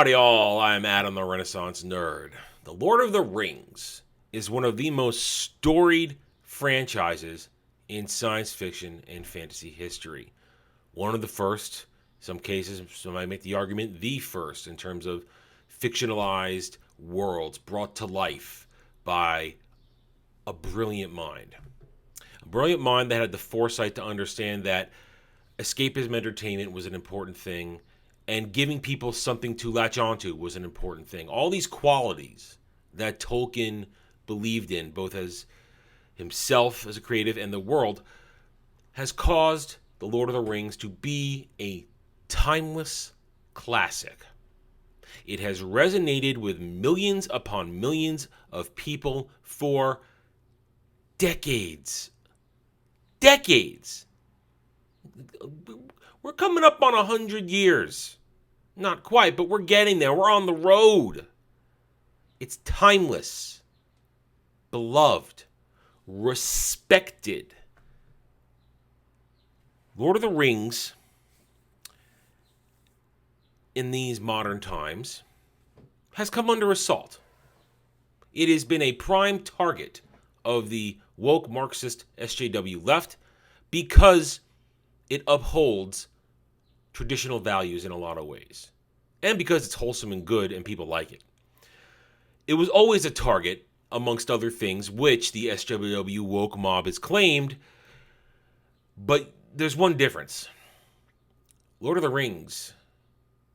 Howdy all, I'm Adam the Renaissance Nerd. The Lord of the Rings is one of the most storied franchises in science fiction and fantasy history. One of the first, some cases, some might make the argument, the first in terms of fictionalized worlds brought to life by a brilliant mind. A brilliant mind that had the foresight to understand that escapism entertainment was an important thing, and giving people something to latch onto was an important thing. All these qualities that Tolkien believed in, both as himself as a creative and the world, has caused The Lord of the Rings to be a timeless classic. It has resonated with millions upon millions of people for decades. Decades. We're coming up on 100 years. Not quite, but we're getting there. We're on the road. It's timeless, beloved, respected. Lord of the Rings, in these modern times, has come under assault. It has been a prime target of the woke Marxist SJW left because it upholds traditional values in a lot of ways, and because it's wholesome and good and people like it. It was always a target, amongst other things, which the SJW woke mob has claimed, but there's one difference. Lord of the Rings,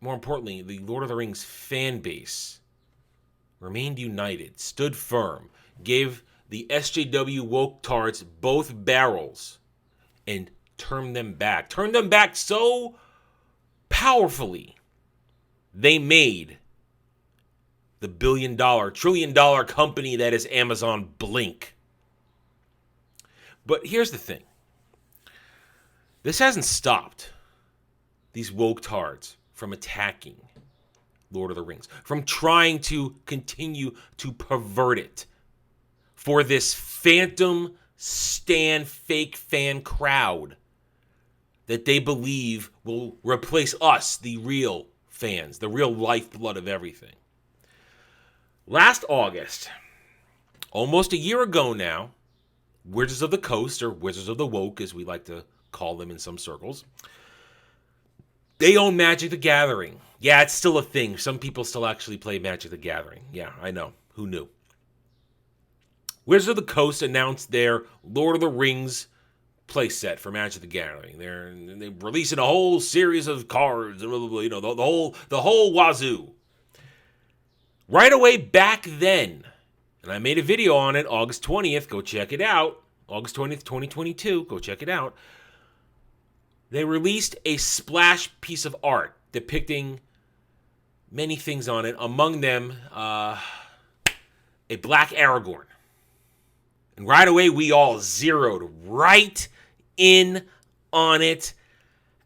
more importantly, the Lord of the Rings fan base remained united, stood firm, gave the SJW woke tards both barrels, and turned them back. Turned them back so powerfully, they made the billion-dollar, trillion-dollar company that is Amazon blink. But here's the thing. This hasn't stopped these woke tards from attacking Lord of the Rings, from trying to continue to pervert it for this phantom fake fan crowd that they believe will replace us, the real fans, the real lifeblood of everything. Last August, almost a year ago now, Wizards of the Coast, or Wizards of the Woke, as we like to call them in some circles, they own Magic the Gathering. Yeah, it's still a thing. Some people still actually play Magic the Gathering. Yeah, I know. Who knew? Wizards of the Coast announced their Lord of the Rings playset for Magic the Gathering. They're releasing a whole series of cards, blah, blah, blah, you know, the whole wazoo. Right away back then, and I made a video on it August 20th, go check it out. August 20th, 2022, go check it out. They released a splash piece of art depicting many things on it, among them a black Aragorn. And right away, we all zeroed right in on it.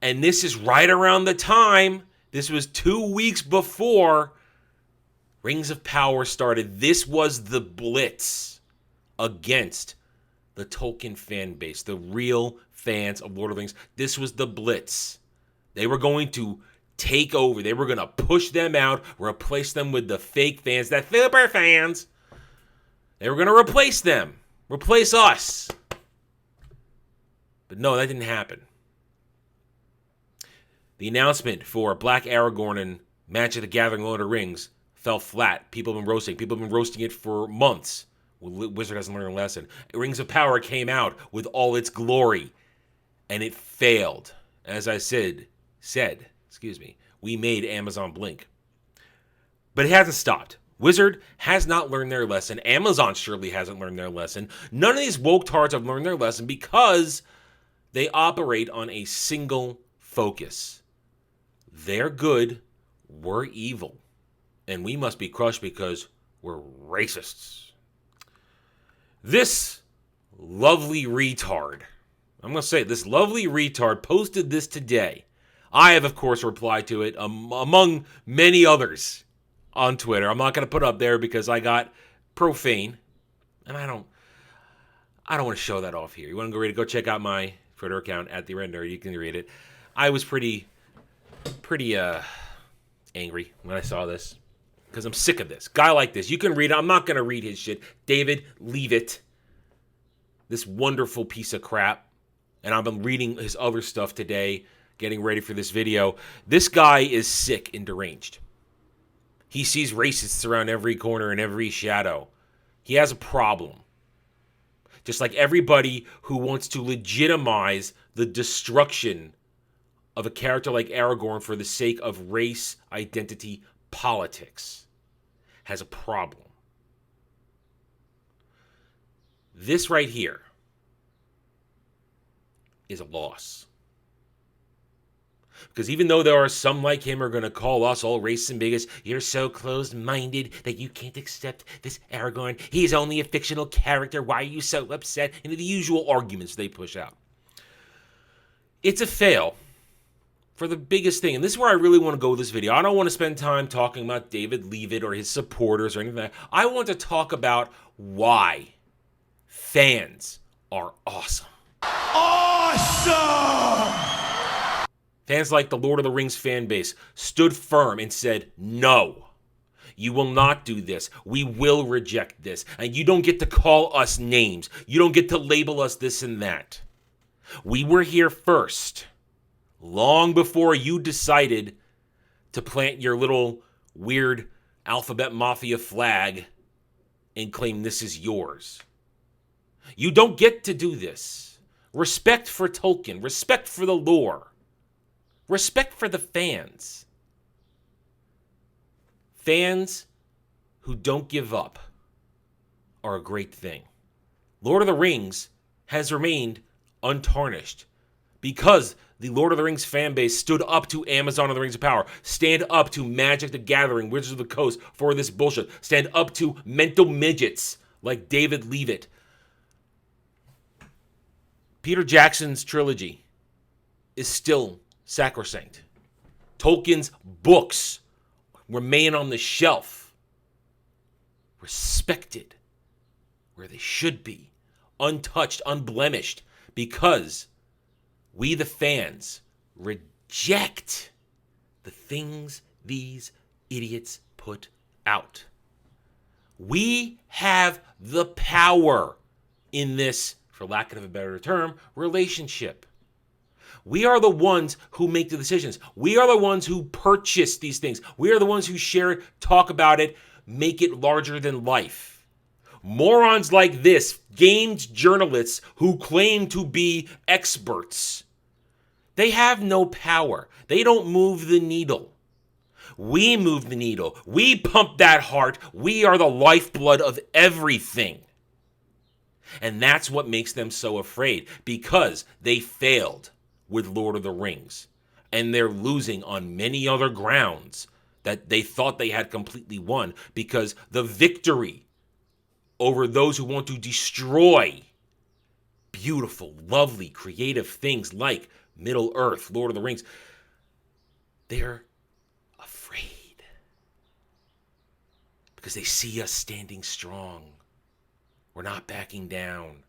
And this is right around the time, this was 2 weeks before Rings of Power started. This was the blitz against the Tolkien fan base, the real fans of Lord of the Rings. This was the blitz. They were going to take over. They were going to push them out, replace them with the fake fans, the super fans. They were going to replace them. Replace us. But no, that didn't happen. The announcement for Black Aragorn and Magic the Gathering Lord of the Rings fell flat. People have been roasting. People have been roasting it for months. Wizard hasn't learned a lesson. Rings of Power came out with all its glory, and it failed. As I said, we made Amazon blink. But it hasn't stopped. Wizard has not learned their lesson. Amazon surely hasn't learned their lesson. None of these woke tards have learned their lesson because they operate on a single focus. They're good, we're evil. And we must be crushed because we're racists. This lovely retard, I'm going to say it, this lovely retard posted this today. I have, of course, replied to it among many others on Twitter. I'm not going to put it up there because I got profane, and I don't want to show that off here. You want to go read it? Go check out my Twitter account at the Render. You can read it. I was pretty angry when I saw this because I'm sick of this. Guy like this. You can read it. I'm not going to read his shit. David, leave it. This wonderful piece of crap. And I've been reading his other stuff today, getting ready for this video. This guy is sick and deranged. He sees racists around every corner and every shadow. He has a problem. Just like everybody who wants to legitimize the destruction of a character like Aragorn for the sake of race, identity, politics has a problem. This right here is a loss. Because even though there are some like him who are going to call us all racist and bigots, you're so closed-minded that you can't accept this Aragorn. He's only a fictional character. Why are you so upset? And the usual arguments they push out. It's a fail for the biggest thing. And this is where I really want to go with this video. I don't want to spend time talking about David Leavitt or his supporters or anything like that. I want to talk about why fans are awesome. Awesome! Fans like the Lord of the Rings fan base stood firm and said, no, you will not do this. We will reject this. And you don't get to call us names. You don't get to label us this and that. We were here first, long before you decided to plant your little weird alphabet mafia flag and claim this is yours. You don't get to do this. Respect for Tolkien. Respect for the lore. Respect for the fans. Fans who don't give up are a great thing. Lord of the Rings has remained untarnished because the Lord of the Rings fan base stood up to Amazon and the Rings of Power, stand up to Magic the Gathering, Wizards of the Coast for this bullshit, stand up to mental midgets like David Leavitt. Peter Jackson's trilogy is still sacrosanct. Tolkien's books remain on the shelf, respected where they should be, untouched, unblemished, because we, the fans, reject the things these idiots put out. We have the power in this, for lack of a better term, relationship. We are the ones who make the decisions. We are the ones who purchase these things. We are the ones who share it, talk about it, make it larger than life. Morons like this, games journalists who claim to be experts, they have no power. They don't move the needle. We move the needle. We pump that heart. We are the lifeblood of everything. And that's what makes them so afraid, because they failed with Lord of the Rings. And they're losing on many other grounds that they thought they had completely won, because the victory over those who want to destroy beautiful, lovely, creative things like Middle-earth, Lord of the Rings, they're afraid. Because they see us standing strong. We're not backing down.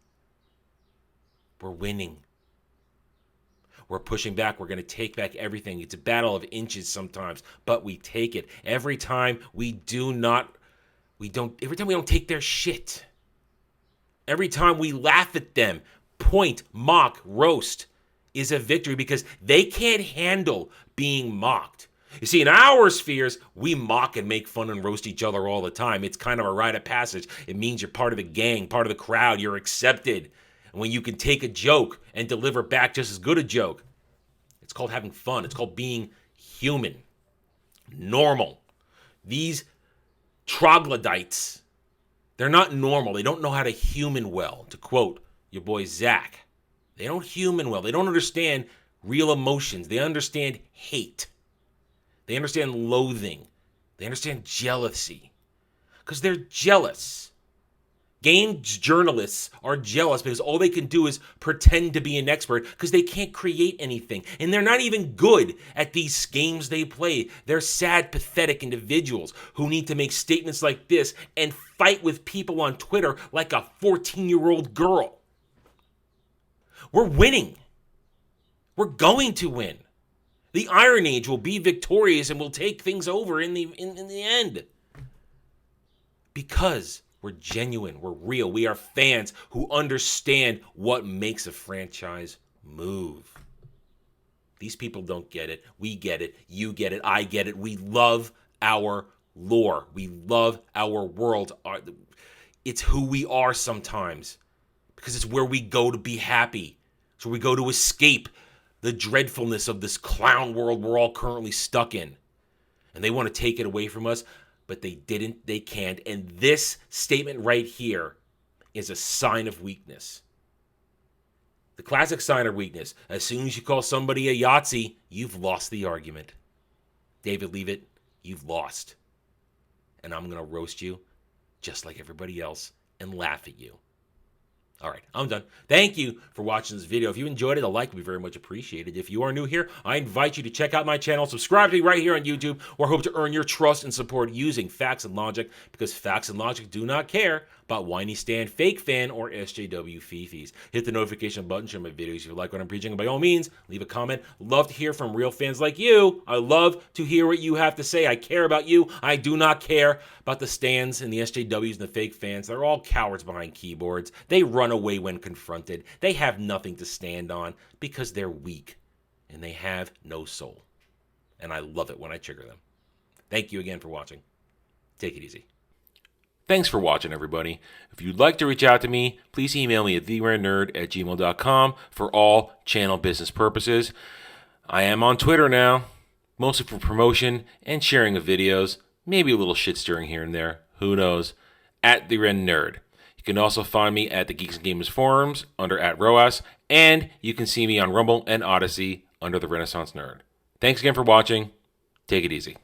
We're winning. We're pushing back. We're going to take back everything. It's a battle of inches sometimes, but we take it. Every time we don't take their shit. Every time we laugh at them, point, mock, roast is a victory, because they can't handle being mocked. You see, in our spheres, we mock and make fun and roast each other all the time. It's kind of a rite of passage. It means you're part of the gang, part of the crowd. You're accepted. And when you can take a joke and deliver back just as good a joke, it's called having fun. It's called being human, normal. These troglodytes, they're not normal. They don't know how to human well, to quote your boy Zach. They don't human well. They don't understand real emotions. They understand hate. They understand loathing. They understand jealousy. Because they're jealous. Games journalists are jealous because all they can do is pretend to be an expert, because they can't create anything. And they're not even good at these games they play. They're sad, pathetic individuals who need to make statements like this and fight with people on Twitter like a 14-year-old girl. We're winning. We're going to win. The Iron Age will be victorious and will take things over in the end. Because we're genuine, we're real, we are fans who understand what makes a franchise move. These people don't get it. We get it. You get it. I get it. We love our lore. We love our world. It's who we are sometimes because it's where we go to be happy. It's where we go to escape the dreadfulness of this clown world we're all currently stuck in. And they want to take it away from us, but they didn't, they can't. And this statement right here is a sign of weakness. The classic sign of weakness. As soon as you call somebody a Yahtzee, you've lost the argument. David, leave it. You've lost. And I'm going to roast you just like everybody else and laugh at you. All right, I'm done. Thank you for watching this video. If you enjoyed it, a like would be very much appreciated. If you are new here, I invite you to check out my channel. Subscribe to me right here on YouTube, where I hope to earn your trust and support using facts and logic, because facts and logic do not care about whiny Stan, fake fan, or SJW fifis. Hit the notification button, share my videos if you like what I'm preaching, and by all means, leave a comment. Love to hear from real fans like you. I love to hear what you have to say. I care about you. I do not care about the Stans and the SJWs and the fake fans. They're all cowards behind keyboards. They run away when confronted. They have nothing to stand on because they're weak and they have no soul. And I love it when I trigger them. Thank you again for watching. Take it easy. Thanks for watching, everybody. If you'd like to reach out to me, please email me at theranernerd@gmail.com for all channel business purposes. I am on Twitter now, mostly for promotion and sharing of videos, maybe a little shit stirring here and there, who knows, @theranernerd. You can also find me at the Geeks and Gamers forums under @ROAS, and you can see me on Rumble and Odyssey under the Renaissance Nerd. Thanks again for watching. Take it easy.